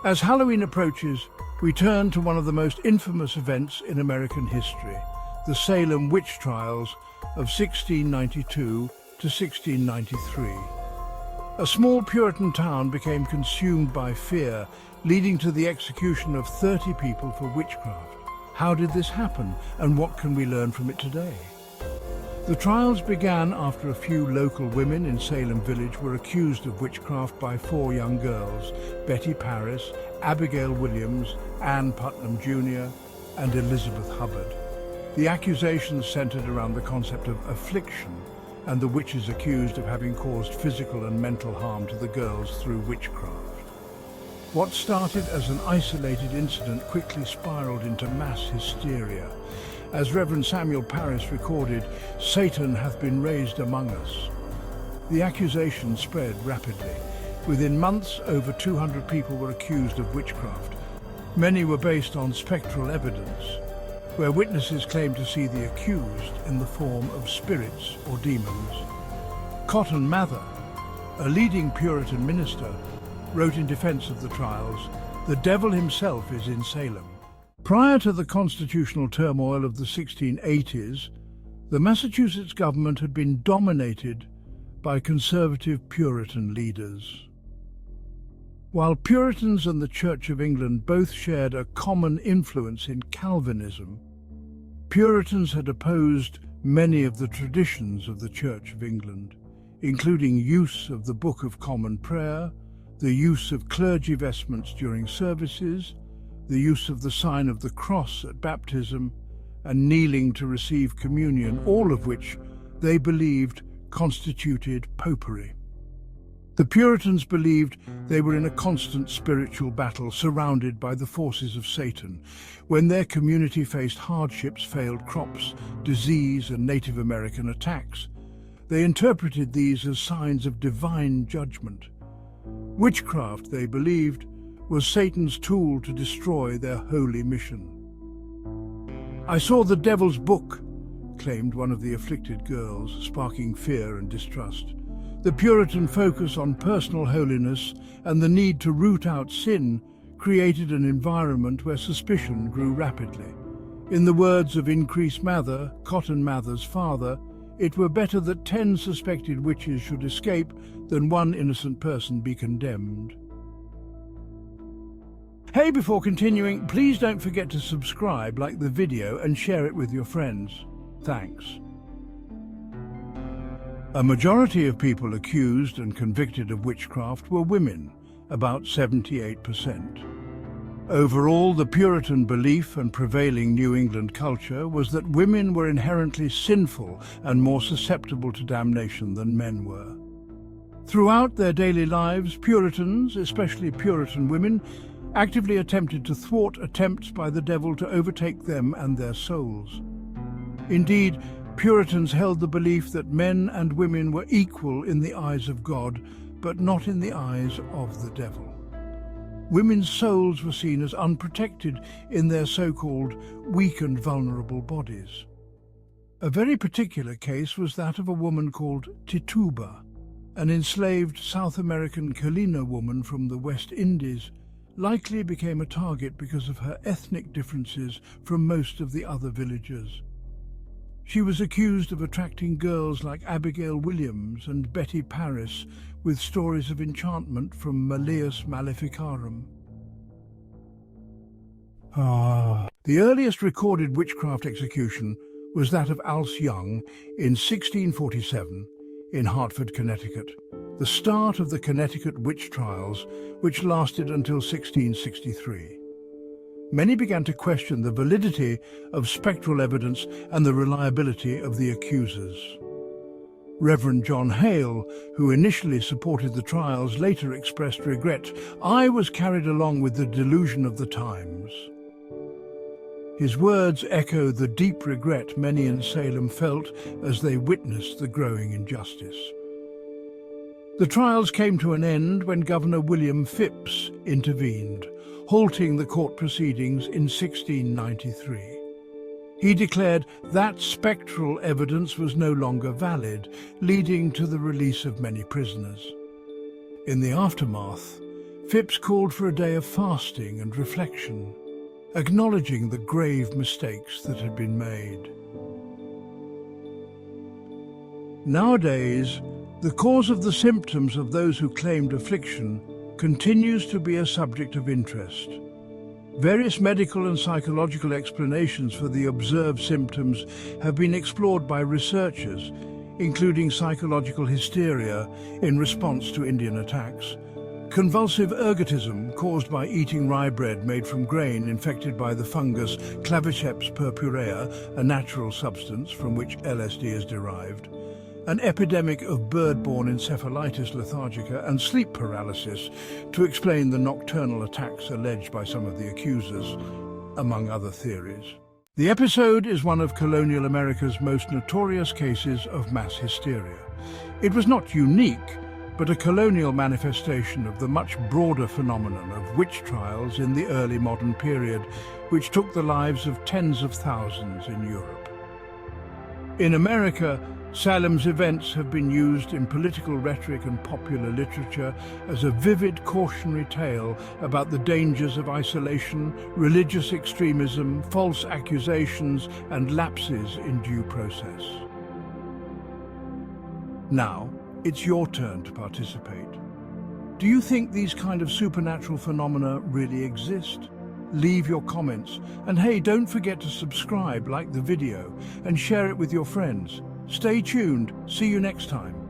As Halloween approaches, we turn to one of the most infamous events in American history, the Salem witch trials of 1692 to 1693. A small Puritan town became consumed by fear, leading to the execution of 30 people for witchcraft. How did this happen, and what can we learn from it today? The trials began after a few local women in Salem village were accused of witchcraft by 4 young girls, Betty Paris, Abigail Williams, Ann Putnam Jr., and Elizabeth Hubbard. The accusations centered around the concept of affliction, and the witches accused of having caused physical and mental harm to the girls through witchcraft. What started as an isolated incident quickly spiraled into mass hysteria. As Reverend Samuel Parris recorded, "Satan hath been raised among us." The accusation spread rapidly. Within months, over 200 people were accused of witchcraft. Many were based on spectral evidence, where witnesses claimed to see the accused in the form of spirits or demons. Cotton Mather, a leading Puritan minister, wrote in defense of the trials, "The devil himself is in Salem." Prior to the constitutional turmoil of the 1680s, the Massachusetts government had been dominated by conservative Puritan leaders. While Puritans and the Church of England both shared a common influence in Calvinism, Puritans had opposed many of the traditions of the Church of England, including use of the Book of Common Prayer, the use of clergy vestments during services, the use of the sign of the cross at baptism, and kneeling to receive communion, all of which they believed constituted popery. The Puritans believed they were in a constant spiritual battle surrounded by the forces of Satan. When their community faced hardships, failed crops, disease, and Native American attacks, they interpreted these as signs of divine judgment. Witchcraft, they believed, was Satan's tool to destroy their holy mission. "I saw the devil's book," claimed one of the afflicted girls, sparking fear and distrust. The Puritan focus on personal holiness and the need to root out sin created an environment where suspicion grew rapidly. In the words of Increase Mather, Cotton Mather's father, "It were better that 10 suspected witches should escape than 1 innocent person be condemned." Hey, before continuing, please don't forget to subscribe, like the video, and share it with your friends. Thanks. A majority of people accused and convicted of witchcraft were women, about 78%. Overall, the Puritan belief and prevailing New England culture was that women were inherently sinful and more susceptible to damnation than men were. Throughout their daily lives, Puritans, especially Puritan women, actively attempted to thwart attempts by the devil to overtake them and their souls. Indeed, Puritans held the belief that men and women were equal in the eyes of God, but not in the eyes of the devil. Women's souls were seen as unprotected in their so-called weak and vulnerable bodies. A very particular case was that of a woman called Tituba, an enslaved South American Kalina woman from the West Indies, likely became a target because of her ethnic differences from most of the other villagers. She was accused of attracting girls like Abigail Williams and Betty Paris with stories of enchantment from Malleus Maleficarum. The earliest recorded witchcraft execution was that of Alce Young in 1647 in Hartford, Connecticut, the start of the Connecticut witch trials, which lasted until 1663. Many began to question the validity of spectral evidence and the reliability of the accusers. Reverend John Hale, who initially supported the trials, later expressed regret. "I was carried along with the delusion of the times." His words echo the deep regret many in Salem felt as they witnessed the growing injustice. The trials came to an end when Governor William Phips intervened, halting the court proceedings in 1693. He declared that spectral evidence was no longer valid, leading to the release of many prisoners. In the aftermath, Phipps called for a day of fasting and reflection, acknowledging the grave mistakes that had been made. Nowadays, the cause of the symptoms of those who claimed affliction continues to be a subject of interest. Various medical and psychological explanations for the observed symptoms have been explored by researchers, including psychological hysteria in response to Indian attacks, convulsive ergotism caused by eating rye bread made from grain infected by the fungus Claviceps purpurea, a natural substance from which LSD is derived, an epidemic of bird-borne encephalitis lethargica and sleep paralysis to explain the nocturnal attacks alleged by some of the accusers, among other theories. The episode is one of colonial America's most notorious cases of mass hysteria. It was not unique, but a colonial manifestation of the much broader phenomenon of witch trials in the early modern period, which took the lives of tens of thousands in Europe. In America, Salem's events have been used in political rhetoric and popular literature as a vivid cautionary tale about the dangers of isolation, religious extremism, false accusations, and lapses in due process. Now, it's your turn to participate. Do you think these kind of supernatural phenomena really exist? Leave your comments, and hey, don't forget to subscribe, like the video, and share it with your friends. Stay tuned. See you next time.